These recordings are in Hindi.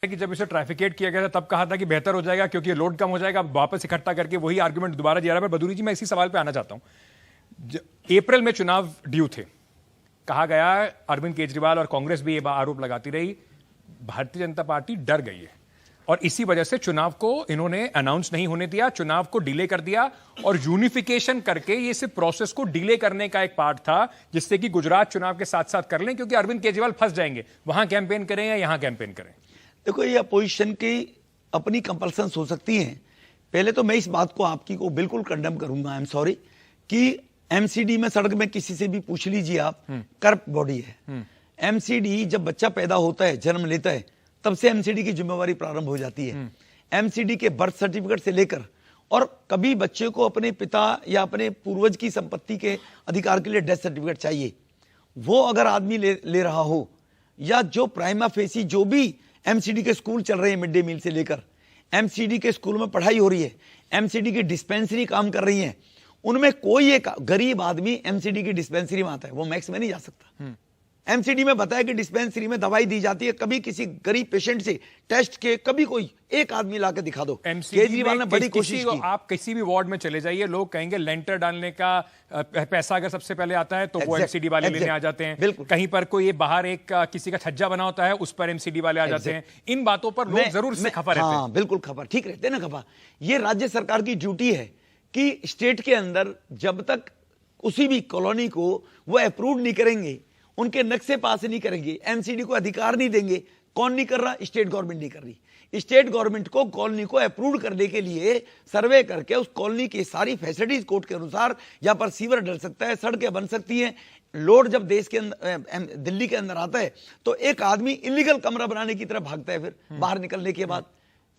कि जब इसे ट्रैफिकेट किया गया था तब कहा था कि बेहतर हो जाएगा क्योंकि लोड कम हो जाएगा, वापस इकट्ठा करके वही आर्गुमेंट दोबारा दिया रहा है। पर बदूरी जी, मैं इसी सवाल पे आना चाहता हूं। अप्रैल में चुनाव ड्यू थे, कहा गया अरविंद केजरीवाल और कांग्रेस भी ये आरोप लगाती रही, भारतीय जनता पार्टी डर गई है और इसी वजह से चुनाव को इन्होंने अनाउंस नहीं होने दिया, चुनाव को डिले कर दिया और यूनिफिकेशन करके ये सिर्फ प्रोसेस को डिले करने का एक पार्ट था जिससे कि गुजरात चुनाव के साथ साथ कर लें, क्योंकि अरविंद केजरीवाल फंस जाएंगे, वहां कैंपेन करें या यहां कैंपेन करें। देखो, ये अपोजिशन की अपनी कंपल्सन्स हो सकती हैं। पहले तो मैं इस बात को आपकी को बिल्कुल कंडेम करूंगा, आई एम सॉरी, कि एमसीडी में सड़क में किसी से भी पूछ लीजिए आप, करप्ट बॉडी है। एमसीडी जब बच्चा पैदा होता है, जन्म लेता है, तब से एमसीडी की जिम्मेवारी प्रारंभ हो जाती है। एमसीडी के बर्थ सर्टिफिकेट से लेकर और कभी बच्चे को अपने पिता या अपने पूर्वज की संपत्ति के अधिकार के लिए डेथ सर्टिफिकेट चाहिए, वो अगर आदमी ले रहा हो, या जो प्राइमा फेसी जो भी एमसीडी के स्कूल चल रहे हैं, मिड डे मील से लेकर एमसीडी के स्कूल में पढ़ाई हो रही है, एमसीडी की डिस्पेंसरी काम कर रही है, उनमें कोई एक गरीब आदमी एमसीडी की डिस्पेंसरी में आता है, वो मैक्स में नहीं जा सकता। एमसीडी में बताया कि डिस्पेंसरी में दवाई दी जाती है, कभी किसी गरीब पेशेंट से टेस्ट के कभी कोई एक आदमी लाके दिखा दो। केजरीवाल ने बड़ी कोशिश की। आप किसी भी वार्ड में चले जाइए, लोग कहेंगे लेंटर डालने का पैसा अगर सबसे पहले आता है तो वो एमसीडी वाले लेने आ जाते हैं। कहीं पर कोई बाहर एक किसी का छज्जा बना होता है, उस पर एमसीडी वाले आ जाते हैं। इन बातों पर लोग जरूर से खफा रहते हैं। हाँ, बिल्कुल खफा, ठीक रहते हैं ना खफा। ये राज्य सरकार की ड्यूटी है कि स्टेट के अंदर जब तक उसी भी कॉलोनी को वो अप्रूव नहीं करेंगे, उनके नक्शे पास नहीं करेंगे, एमसीडी को अधिकार नहीं देंगे। कौन नहीं कर रहा? स्टेट गवर्नमेंट नहीं कर रही। स्टेट गवर्नमेंट को कॉलोनी को अप्रूव करने के लिए सर्वे करके उस कॉलोनी की सारी फैसिलिटीज कोर्ट के अनुसार, यहाँ पर सीवर डल सकता है, सड़कें बन सकती हैं। लोड जब देश के अंदर दिल्ली के अंदर आता है तो एक आदमी इलीगल कमरा बनाने की तरफ भागता है, फिर बाहर निकलने के बाद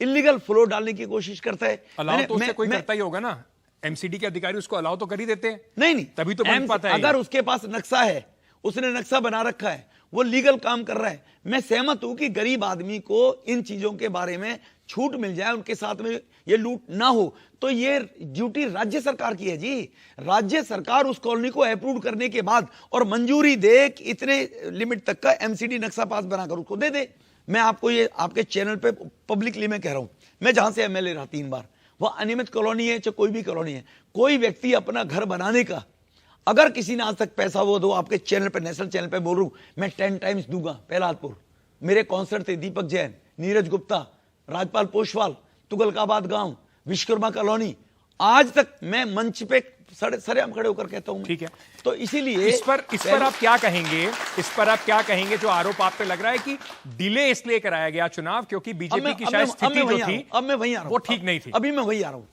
इलीगल फ्लोर डालने की कोशिश करता है। अलाउ तो उससे कोई करता ही होगा ना, एमसीडी के अधिकारी उसको अलाउ तो कर ही देते हैं। नहीं, तभी तो बन पाता है। अगर उसके पास नक्शा है, उसने नक्शा बना रखा है, वो लीगल काम कर रहा है, मैं सहमत हूं कि गरीब आदमी को इन चीजों के बारे में छूट मिल जाए, उनके साथ में ये लूट ना हो, तो ये ड्यूटी राज्य सरकार की है जी। राज्य सरकार उस कॉलोनी को अप्रूव करने के बाद और मंजूरी दे कि इतने लिमिट तक का एमसीडी नक्शा पास बनाकर उसको दे दे। मैं आपको ये आपके चैनल पे पब्लिकली मैं कह रहा हूं, मैं जहां से एमएलए रहा 3 बार, वह अनियमित कॉलोनी है चाहे कोई भी कॉलोनी है, कोई व्यक्ति अपना घर बनाने का अगर किसी ने आज तक पैसा वो दो, आपके चैनल पे, नेशनल चैनल पे बोल रहा हूं, मैं 10 टाइम्स दूंगा। प्रहलादपुर मेरे कॉन्सर्ट थे, दीपक जैन, नीरज गुप्ता, राजपाल पोशवाल, तुगलकाबाद गांव, विश्वकर्मा कॉलोनी, आज तक मैं मंच पे सरेआम खड़े होकर कहता हूं। ठीक है, तो इसीलिए इस पर आप क्या कहेंगे? इस पर आप क्या कहेंगे जो आरोप आप पे लग रहा है कि डिले इसलिए कराया गया चुनाव क्योंकि बीजेपी की शायद स्थिति जो थी, अब मैं वहीं आ रहा हूं, वो ठीक नहीं थी। अभी मैं वहीं आ रहा हूं।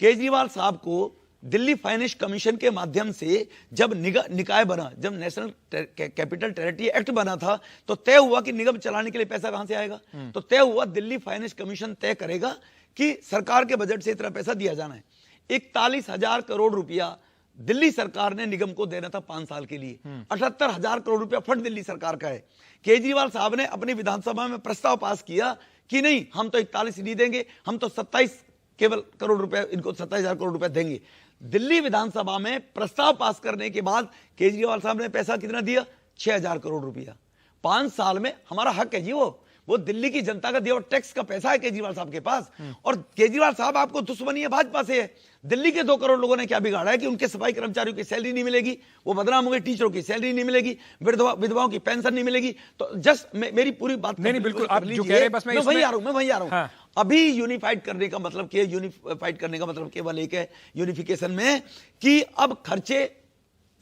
केजरीवाल साहब को दिल्ली फाइनेंस कमीशन के माध्यम से जब निकाय बना, जब नेशनल कैपिटल टेरिटरी एक्ट बना था, तो तय हुआ कि निगम चलाने के लिए पैसा कहां से आएगा। तो तय हुआ दिल्ली फाइनेंस कमीशन तय करेगा कि सरकार के बजट से इतना पैसा दिया जाना है। 41,000 करोड़ रुपया दिल्ली सरकार ने निगम को देना था 5 साल के लिए। 78,000 करोड़ रुपया फंड दिल्ली सरकार का है। केजरीवाल साहब ने अपनी विधानसभा में प्रस्ताव पास किया कि नहीं, हम तो 41 नहीं देंगे, हम तो 27 केवल करोड़ रुपए, इनको 27,000 करोड़ रुपए देंगे। दिल्ली विधानसभा में प्रस्ताव पास करने के बाद केजरीवाल साहब ने पैसा कितना दिया? 6,000 करोड़ रुपया। 5 साल में हमारा हक है जी, वो दिल्ली की जनता का दिया हुआ टैक्स का पैसा है केजरीवाल साहब के पास। और केजरीवाल साहब आपको दुश्मनी है भाजपा से है। दिल्ली के 2 करोड़ लोगों ने क्या बिगाड़ा है कि उनके सफाई कर्मचारियों की सैलरी नहीं मिलेगी, वो बदनाम होंगे, टीचरों की सैलरी नहीं मिलेगी, विधवाओं की पेंशन नहीं मिलेगी। तो जस्ट मेरी पूरी बात नहीं, बिल्कुल आप जो कह रहे हैं, बस मैं वही आ रहा हूं। हाँ। अभी यूनिफाइड करने का मतलब क्या है? यूनिफाइड करने का मतलब केवल एक है यूनिफिकेशन में कि अब खर्चे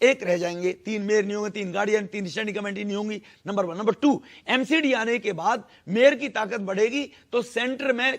एक रह जाएंगे, 3 मेयर नहीं होंगे, 3 गाड़ियां, 3 स्टैंडिंग कमेटी नहीं होंगी, नंबर 1। नंबर 2, एमसीडी आने के बाद मेयर की ताकत बढ़ेगी, तो सेंटर में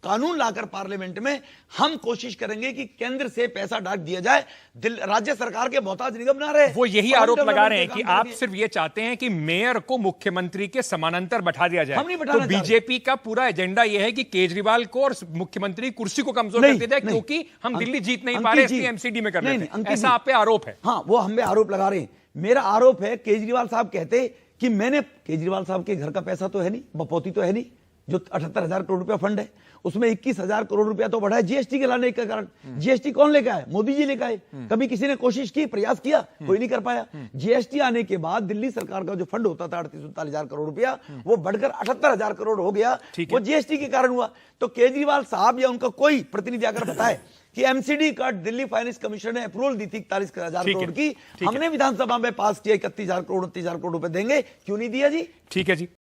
कानून लाकर पार्लियामेंट में हम कोशिश करेंगे कि केंद्र से पैसा डाक दिया जाए, राज्य सरकार के मोहताज निगम ना रहे। वो यही आरोप लगा रहे हैं कि आप सिर्फ ये चाहते हैं कि मेयर को मुख्यमंत्री के समानांतर बैठा दिया जाए। हम नहीं बैठाना तो बीजेपी का पूरा एजेंडा यह है कि केजरीवाल को और मुख्यमंत्री कुर्सी को कमजोर कर दिया जाए, क्योंकि हम दिल्ली जीत नहीं पा रहे, इसलिए एमसीडी में कर रहे हैं। ऐसा आप पे आरोप है? हाँ, वो हम पे आरोप लगा रहे हैं। मेरा आरोप है, केजरीवाल साहब कहते कि मैंने, केजरीवाल साहब के घर का पैसा तो है नहीं, बपौती तो है नहीं, जो 78,000 करोड़ रुपया फंड है, उसमें 21,000 करोड़ रुपया तो बढ़ा है जीएसटी के लाने के कारण। जीएसटी कौन लेकर आए? मोदी जी लेकर आए। कभी किसी ने कोशिश की, प्रयास किया? कोई नहीं कर पाया। जीएसटी आने के बाद दिल्ली सरकार का जो फंड होता था 38-39,000 करोड़ रुपया, वो बढ़कर 78,000 करोड़ हो गया। वो जीएसटी के कारण हुआ। तो केजरीवाल साहब या उनका कोई प्रतिनिधि अगर बताए कि एमसीडी का दिल्ली फाइनेंस कमीशन ने अप्रूवल दी थी 41,000 करोड़ की, हमने विधानसभा में पास किया 31,000 करोड़ 29,000 करोड़ रुपए देंगे, क्यों नहीं दिया जी? ठीक है जी।